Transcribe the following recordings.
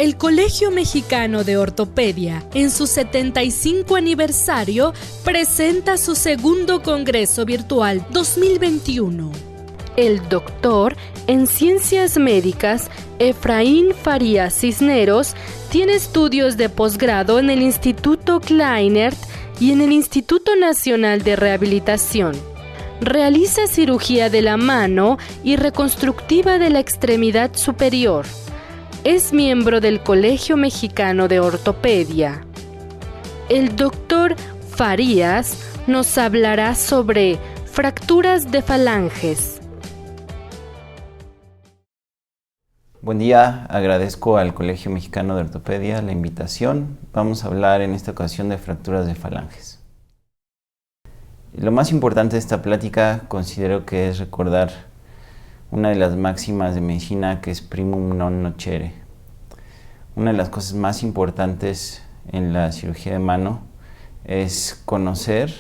El Colegio Mexicano de Ortopedia, en su 75 aniversario, presenta su segundo Congreso Virtual 2021. El doctor en Ciencias Médicas, Efraín Farías Cisneros, tiene estudios de posgrado en el Instituto Kleinert y en el Instituto Nacional de Rehabilitación. Realiza cirugía de la mano y reconstructiva de la extremidad superior. Es miembro del Colegio Mexicano de Ortopedia. El doctor Farías nos hablará sobre fracturas de falanges. Buen día, agradezco al Colegio Mexicano de Ortopedia la invitación. Vamos a hablar en esta ocasión de fracturas de falanges. Lo más importante de esta plática considero que es recordar una de las máximas de medicina, que es primum non nocere. Una de las cosas más importantes en la cirugía de mano es conocer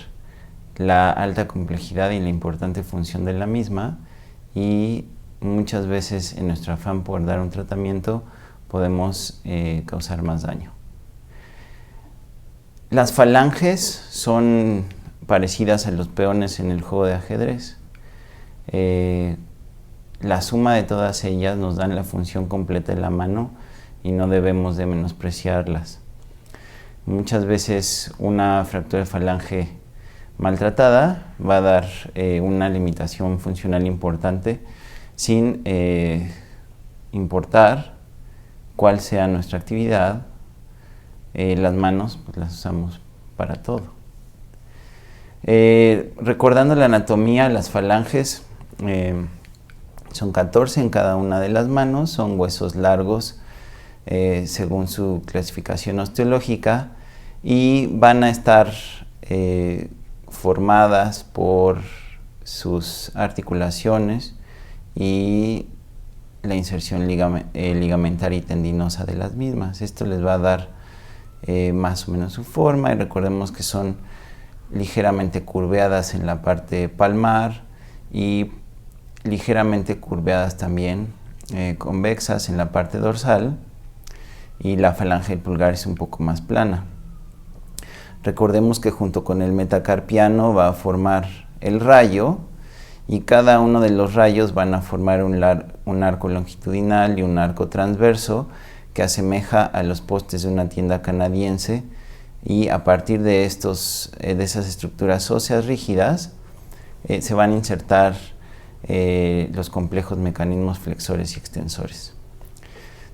la alta complejidad y la importante función de la misma, y muchas veces en nuestro afán por dar un tratamiento podemos causar más daño. Las falanges son parecidas a los peones en el juego de ajedrez. La suma de todas ellas nos dan la función completa de la mano y no debemos de menospreciarlas. Muchas veces una fractura de falange maltratada va a dar una limitación funcional importante sin importar cuál sea nuestra actividad. Las manos pues las usamos para todo. Recordando la anatomía, las falanges son 14 en cada una de las manos, son huesos largos según su clasificación osteológica, y van a estar formadas por sus articulaciones y la inserción ligamentaria y tendinosa de las mismas. Esto les va a dar más o menos su forma, y recordemos que son ligeramente curveadas en la parte palmar y ligeramente curveadas también, convexas en la parte dorsal, y la falange del pulgar es un poco más plana. Recordemos que junto con el metacarpiano va a formar el rayo, y cada uno de los rayos van a formar un arco longitudinal y un arco transverso que asemeja a los postes de una tienda canadiense, y a partir de esas estructuras óseas rígidas se van a insertar los complejos mecanismos flexores y extensores.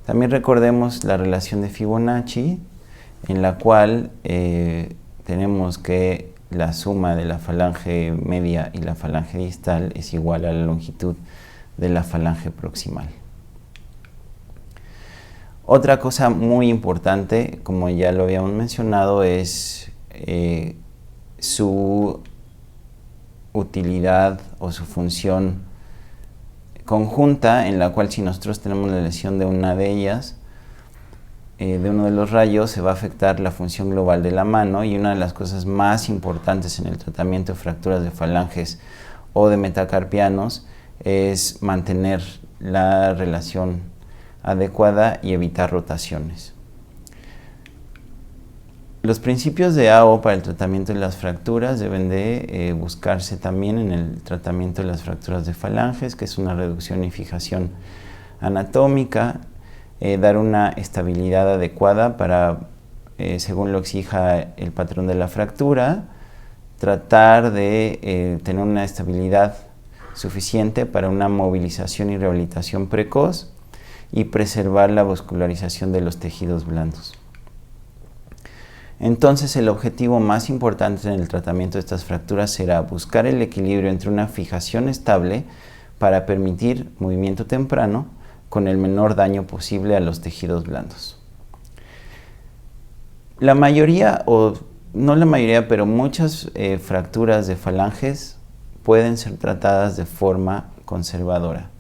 También recordemos la relación de Fibonacci, en la cual tenemos que la suma de la falange media y la falange distal es igual a la longitud de la falange proximal. Otra cosa muy importante, como ya lo habíamos mencionado, es su utilidad o su función conjunta, en la cual si nosotros tenemos la lesión de una de ellas, de uno de los rayos, se va a afectar la función global de la mano. Y una de las cosas más importantes en el tratamiento de fracturas de falanges o de metacarpianos es mantener la relación adecuada y evitar rotaciones. Los principios de AO para el tratamiento de las fracturas deben de buscarse también en el tratamiento de las fracturas de falanges, que es una reducción y fijación anatómica, dar una estabilidad adecuada para, según lo exija el patrón de la fractura, tratar de tener una estabilidad suficiente para una movilización y rehabilitación precoz, y preservar la vascularización de los tejidos blandos. Entonces, el objetivo más importante en el tratamiento de estas fracturas será buscar el equilibrio entre una fijación estable para permitir movimiento temprano con el menor daño posible a los tejidos blandos. La mayoría, o no la mayoría, pero muchas fracturas de falanges pueden ser tratadas de forma conservadora.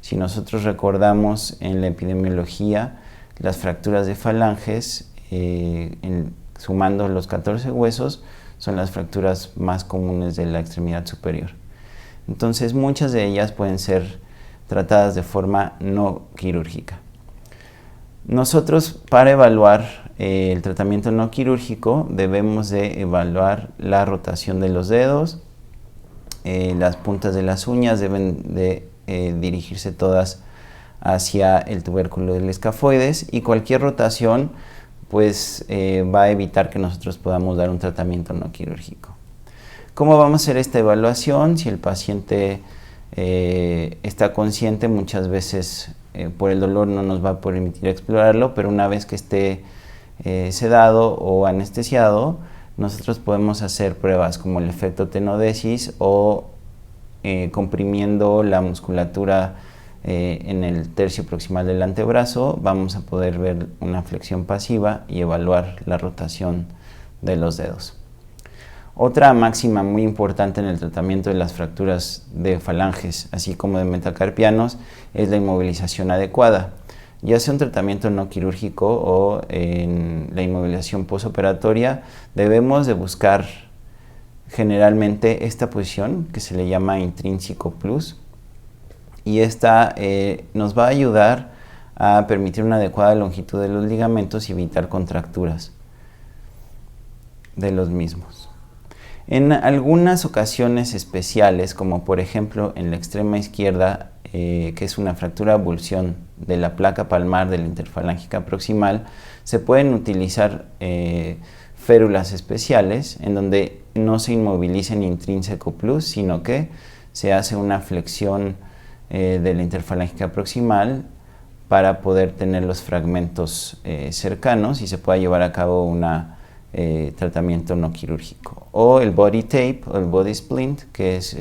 Si nosotros recordamos en la epidemiología, las fracturas de falanges, sumando los 14 huesos, son las fracturas más comunes de la extremidad superior. Entonces, muchas de ellas pueden ser tratadas de forma no quirúrgica. Nosotros, para evaluar el tratamiento no quirúrgico, debemos de evaluar la rotación de los dedos. Las puntas de las uñas deben de dirigirse todas hacia el tubérculo del escafoides, y cualquier rotación pues va a evitar que nosotros podamos dar un tratamiento no quirúrgico. ¿Cómo vamos a hacer esta evaluación? Si el paciente está consciente, muchas veces por el dolor no nos va a permitir explorarlo, pero una vez que esté sedado o anestesiado, nosotros podemos hacer pruebas como el efecto tenodesis o comprimiendo la musculatura en el tercio proximal del antebrazo. Vamos a poder ver una flexión pasiva y evaluar la rotación de los dedos. Otra máxima muy importante en el tratamiento de las fracturas de falanges, así como de metacarpianos, es la inmovilización adecuada. Ya sea un tratamiento no quirúrgico o en la inmovilización postoperatoria, debemos de buscar generalmente esta posición que se le llama intrínseco plus, y esta nos va a ayudar a permitir una adecuada longitud de los ligamentos y evitar contracturas de los mismos. En algunas ocasiones especiales, como por ejemplo en la extrema izquierda, que es una fractura avulsión de la placa palmar de la interfalángica proximal, se pueden utilizar férulas especiales en donde no se inmoviliza en intrínseco plus, sino que se hace una flexión de la interfalángica proximal para poder tener los fragmentos cercanos y se pueda llevar a cabo un tratamiento no quirúrgico. O el body tape o el body splint, que es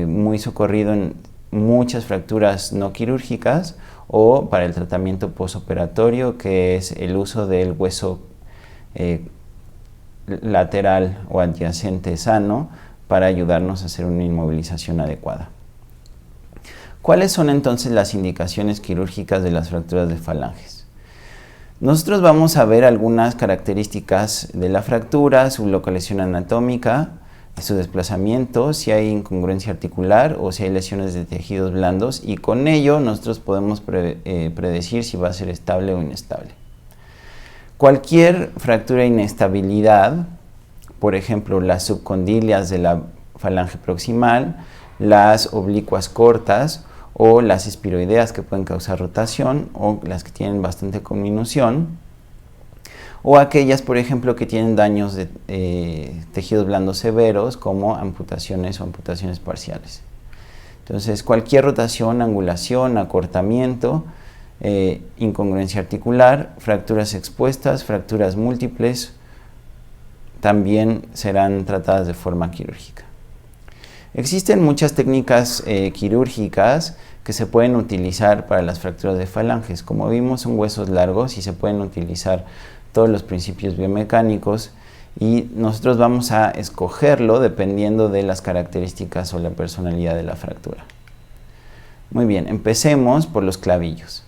muy socorrido en muchas fracturas no quirúrgicas, o para el tratamiento postoperatorio, que es el uso del hueso lateral o adyacente sano para ayudarnos a hacer una inmovilización adecuada. ¿Cuáles son entonces las indicaciones quirúrgicas de las fracturas de falanges? Nosotros vamos a ver algunas características de la fractura, su localización anatómica, su desplazamiento, si hay incongruencia articular o si hay lesiones de tejidos blandos, y con ello nosotros podemos predecir si va a ser estable o inestable. Cualquier fractura de inestabilidad, por ejemplo las subcondilias de la falange proximal, las oblicuas cortas o las espiroideas que pueden causar rotación, o las que tienen bastante conminución, o aquellas, por ejemplo, que tienen daños de tejidos blandos severos, como amputaciones o amputaciones parciales. Entonces, cualquier rotación, angulación, acortamiento, incongruencia articular, fracturas expuestas, fracturas múltiples, también serán tratadas de forma quirúrgica. Existen muchas técnicas quirúrgicas que se pueden utilizar para las fracturas de falanges. Como vimos, son huesos largos y se pueden utilizar todos los principios biomecánicos, y nosotros vamos a escogerlo dependiendo de las características o la personalidad de la fractura. Muy bien, empecemos por los clavillos.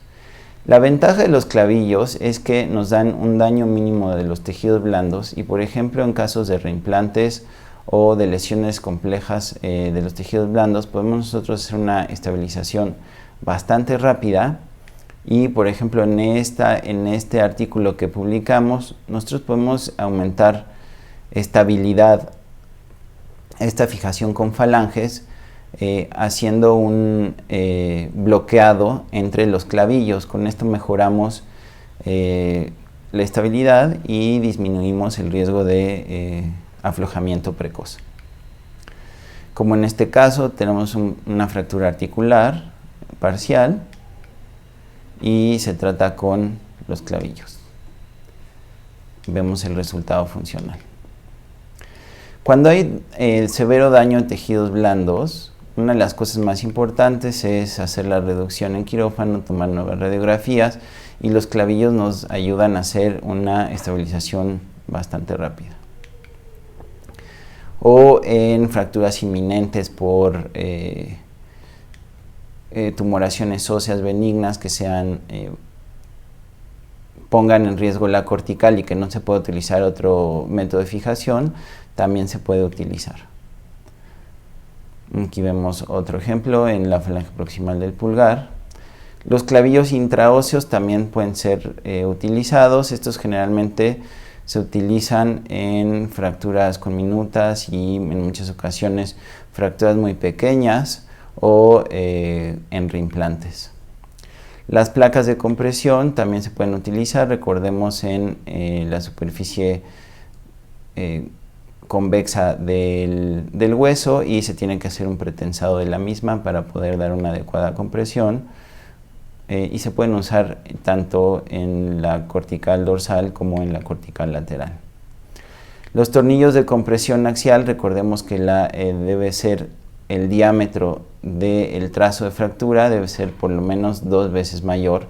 La ventaja de los clavillos es que nos dan un daño mínimo de los tejidos blandos, y por ejemplo en casos de reimplantes o de lesiones complejas de los tejidos blandos, podemos nosotros hacer una estabilización bastante rápida. Y por ejemplo en este artículo que publicamos, nosotros podemos aumentar estabilidad, esta fijación con falanges, haciendo un bloqueado entre los clavillos. Con esto mejoramos la estabilidad y disminuimos el riesgo de aflojamiento precoz. Como en este caso tenemos una fractura articular parcial y se trata con los clavillos. Vemos el resultado funcional. Cuando hay severo daño en tejidos blandos, una de las cosas más importantes es hacer la reducción en quirófano, tomar nuevas radiografías, y los clavillos nos ayudan a hacer una estabilización bastante rápida. O en fracturas inminentes por tumoraciones óseas benignas que pongan en riesgo la cortical y que no se puede utilizar otro método de fijación, también se puede utilizar. Aquí vemos otro ejemplo en la falange proximal del pulgar. Los clavillos intraóseos también pueden ser utilizados. Estos generalmente se utilizan en fracturas conminutas y en muchas ocasiones fracturas muy pequeñas o en reimplantes. Las placas de compresión también se pueden utilizar, recordemos, en la superficie convexa del hueso, y se tiene que hacer un pretensado de la misma para poder dar una adecuada compresión. Y se pueden usar tanto en la cortical dorsal como en la cortical lateral. Los tornillos de compresión axial, recordemos que debe ser el diámetro del trazo de fractura, debe ser por lo menos 2 veces mayor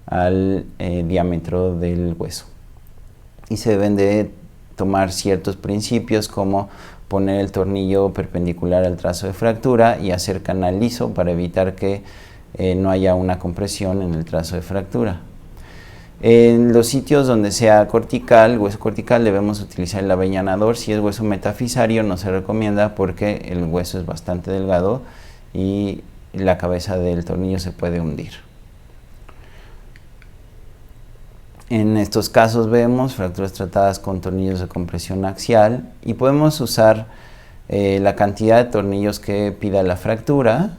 al diámetro del hueso. Y se deben de tomar ciertos principios, como poner el tornillo perpendicular al trazo de fractura y hacer canal liso para evitar que no haya una compresión en el trazo de fractura. En los sitios donde sea cortical, hueso cortical, debemos utilizar el avellanador. Si es hueso metafisario, no se recomienda porque el hueso es bastante delgado y la cabeza del tornillo se puede hundir. En estos casos vemos fracturas tratadas con tornillos de compresión axial, y podemos usar la cantidad de tornillos que pida la fractura.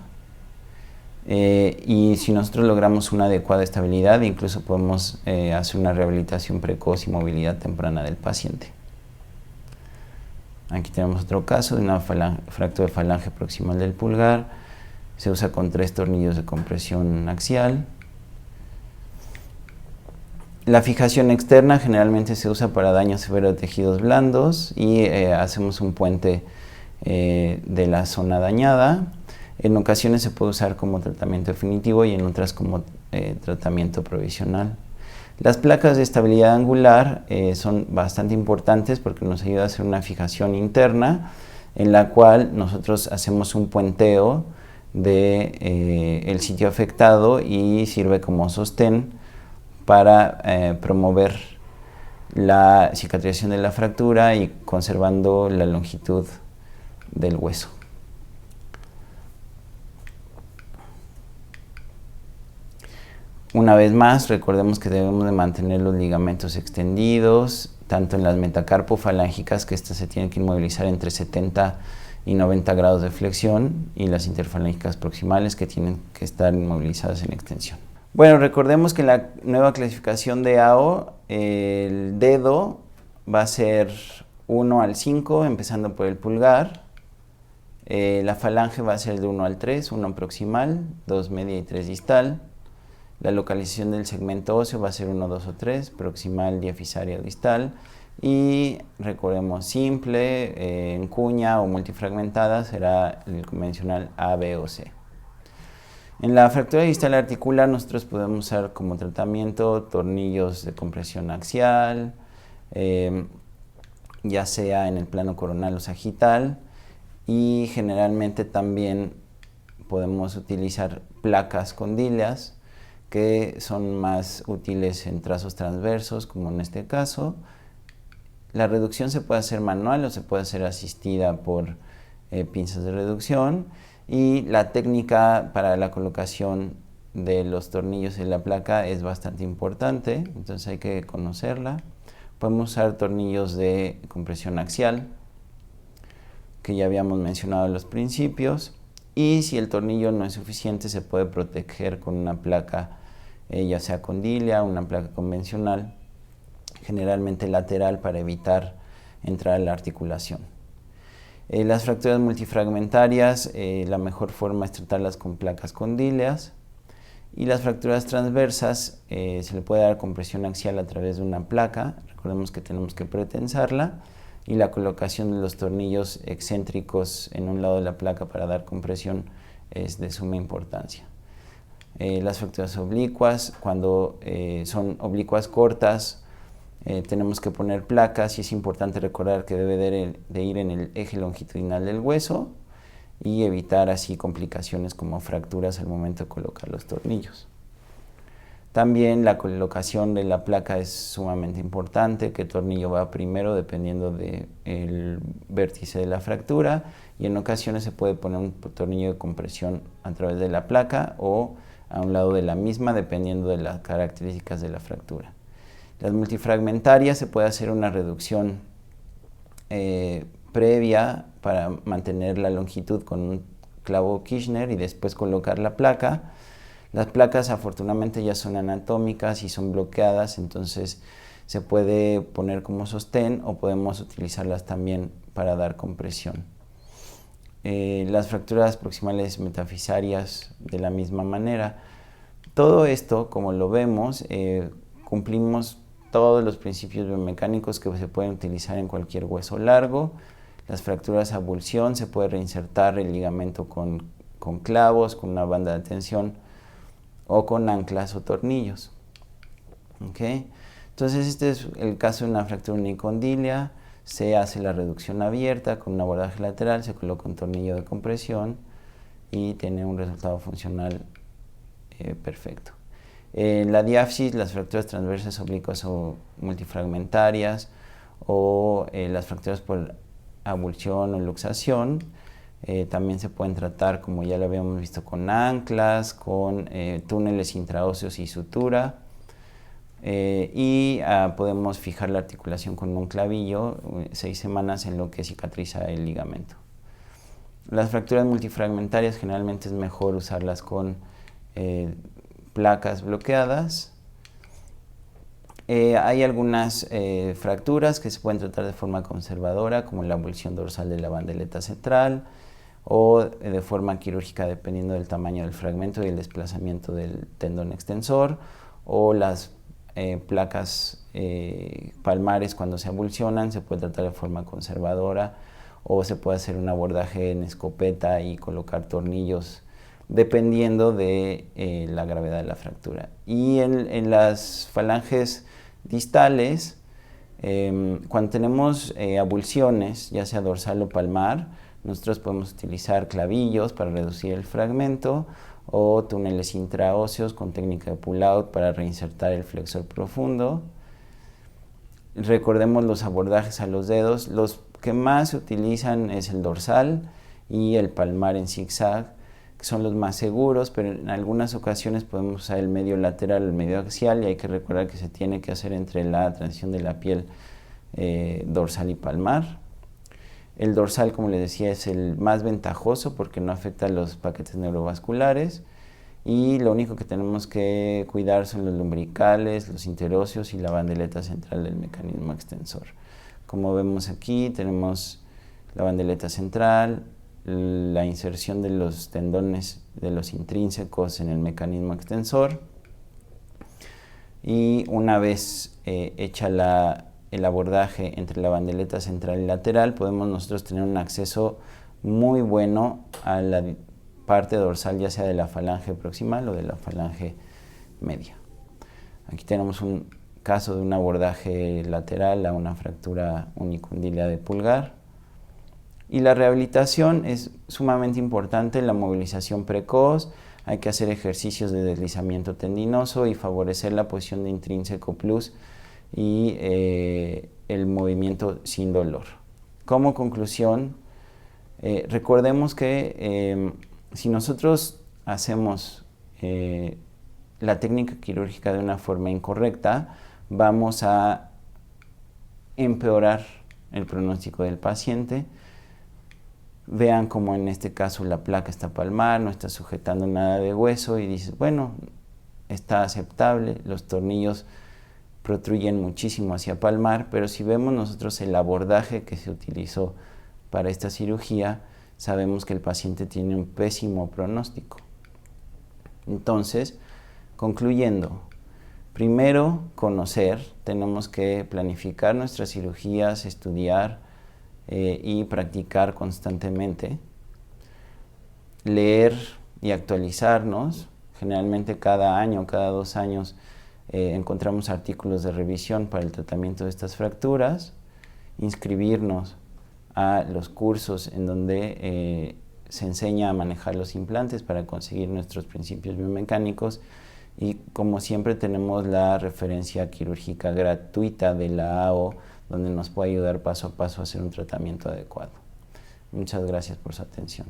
Y si nosotros logramos una adecuada estabilidad, incluso podemos hacer una rehabilitación precoz y movilidad temprana del paciente. Aquí tenemos otro caso de una fractura de falange proximal del pulgar. Se usa con 3 tornillos de compresión axial. La fijación externa generalmente se usa para daño severo de tejidos blandos, y hacemos un puente de la zona dañada. En ocasiones se puede usar como tratamiento definitivo y en otras como tratamiento provisional. Las placas de estabilidad angular son bastante importantes porque nos ayuda a hacer una fijación interna, en la cual nosotros hacemos un puenteo del sitio afectado y sirve como sostén para promover la cicatrización de la fractura y conservando la longitud del hueso. Una vez más, recordemos que debemos de mantener los ligamentos extendidos, tanto en las metacarpofalángicas, que estas se tienen que inmovilizar entre 70 y 90 grados de flexión, y las interfalángicas proximales, que tienen que estar inmovilizadas en extensión. Bueno, recordemos que en la nueva clasificación de AO, el dedo va a ser 1 al 5, empezando por el pulgar. La falange va a ser de 1 al 3, 1 proximal, 2 media y 3 distal. La localización del segmento óseo va a ser 1, 2 o 3, proximal, diafisaria o distal. Y recordemos, simple, en cuña o multifragmentada será el convencional A, B o C. En la fractura distal articular nosotros podemos usar como tratamiento tornillos de compresión axial, ya sea en el plano coronal o sagital, y generalmente también podemos utilizar placas condíleas, que son más útiles en trazos transversos, como en este caso. La reducción se puede hacer manual o se puede hacer asistida por pinzas de reducción, y la técnica para la colocación de los tornillos en la placa es bastante importante, entonces hay que conocerla. Podemos usar tornillos de compresión axial, que ya habíamos mencionado en los principios, y si el tornillo no es suficiente se puede proteger con una placa, ya sea condílea o una placa convencional, generalmente lateral, para evitar entrar a la articulación. Las fracturas multifragmentarias, la mejor forma es tratarlas con placas condíleas, y las fracturas transversas se le puede dar compresión axial a través de una placa. Recordemos que tenemos que pretensarla, y la colocación de los tornillos excéntricos en un lado de la placa para dar compresión es de suma importancia. Las fracturas oblicuas, cuando son oblicuas cortas, tenemos que poner placas, y es importante recordar que debe de ir en el eje longitudinal del hueso, y evitar así complicaciones como fracturas al momento de colocar los tornillos. También la colocación de la placa es sumamente importante, qué tornillo va primero dependiendo del vértice de la fractura, y en ocasiones se puede poner un tornillo de compresión a través de la placa o a un lado de la misma dependiendo de las características de la fractura. Las multifragmentarias se puede hacer una reducción previa para mantener la longitud con un clavo Kirchner y después colocar la placa. Las placas afortunadamente ya son anatómicas y son bloqueadas, entonces se puede poner como sostén o podemos utilizarlas también para dar compresión. Las fracturas proximales metafisarias de la misma manera. Todo esto, como lo vemos, cumplimos todos los principios biomecánicos que se pueden utilizar en cualquier hueso largo. Las fracturas a abulsión se puede reinsertar el ligamento con clavos, con una banda de tensión o con anclas o tornillos. ¿Okay? Entonces este es el caso de una fractura unicondilia. Se hace la reducción abierta con un abordaje lateral, se coloca un tornillo de compresión y tiene un resultado funcional perfecto. En la diáfisis, las fracturas transversas oblicuas o multifragmentarias o las fracturas por abulsión o luxación también se pueden tratar, como ya lo habíamos visto, con anclas, con túneles intraóseos y sutura. Podemos fijar la articulación con un clavillo 6 semanas en lo que cicatriza el ligamento. Las fracturas multifragmentarias generalmente es mejor usarlas con placas bloqueadas. Hay algunas fracturas que se pueden tratar de forma conservadora, como la abulsión dorsal de la bandeleta central, o de forma quirúrgica dependiendo del tamaño del fragmento y el desplazamiento del tendón extensor, o las placas palmares cuando se abulsionan se puede tratar de forma conservadora, o se puede hacer un abordaje en escopeta y colocar tornillos dependiendo de la gravedad de la fractura. Y en las falanges distales, cuando tenemos abulsiones, ya sea dorsal o palmar, nosotros podemos utilizar clavillos para reducir el fragmento o túneles intraóseos con técnica de pull-out para reinsertar el flexor profundo. Recordemos los abordajes a los dedos. Los que más se utilizan es el dorsal y el palmar en zigzag, que son los más seguros, pero en algunas ocasiones podemos usar el medio lateral o el medio axial, y hay que recordar que se tiene que hacer entre la transición de la piel dorsal y palmar. El dorsal, como les decía, es el más ventajoso porque no afecta a los paquetes neurovasculares, y lo único que tenemos que cuidar son los lumbricales, los interóseos y la bandeleta central del mecanismo extensor. Como vemos aquí, tenemos la bandeleta central, la inserción de los tendones de los intrínsecos en el mecanismo extensor, y una vez hecha el abordaje entre la bandeleta central y lateral, podemos nosotros tener un acceso muy bueno a la parte dorsal, ya sea de la falange proximal o de la falange media. Aquí tenemos un caso de un abordaje lateral a una fractura unicondilia de pulgar. Y la rehabilitación es sumamente importante, la movilización precoz. Hay que hacer ejercicios de deslizamiento tendinoso y favorecer la posición de intrínseco plus y el movimiento sin dolor. Como conclusión, recordemos que si nosotros hacemos la técnica quirúrgica de una forma incorrecta, vamos a empeorar el pronóstico del paciente. Vean como en este caso la placa está palmar, no está sujetando nada de hueso, y dices, bueno, está aceptable, los tornillos protruyen muchísimo hacia palmar, pero si vemos nosotros el abordaje que se utilizó para esta cirugía, sabemos que el paciente tiene un pésimo pronóstico. Entonces, concluyendo, primero conocer, tenemos que planificar nuestras cirugías, estudiar y practicar constantemente, leer y actualizarnos. Generalmente cada año, cada 2 años encontramos artículos de revisión para el tratamiento de estas fracturas, inscribirnos a los cursos en donde se enseña a manejar los implantes para conseguir nuestros principios biomecánicos, y como siempre tenemos la referencia quirúrgica gratuita de la AO, donde nos puede ayudar paso a paso a hacer un tratamiento adecuado. Muchas gracias por su atención.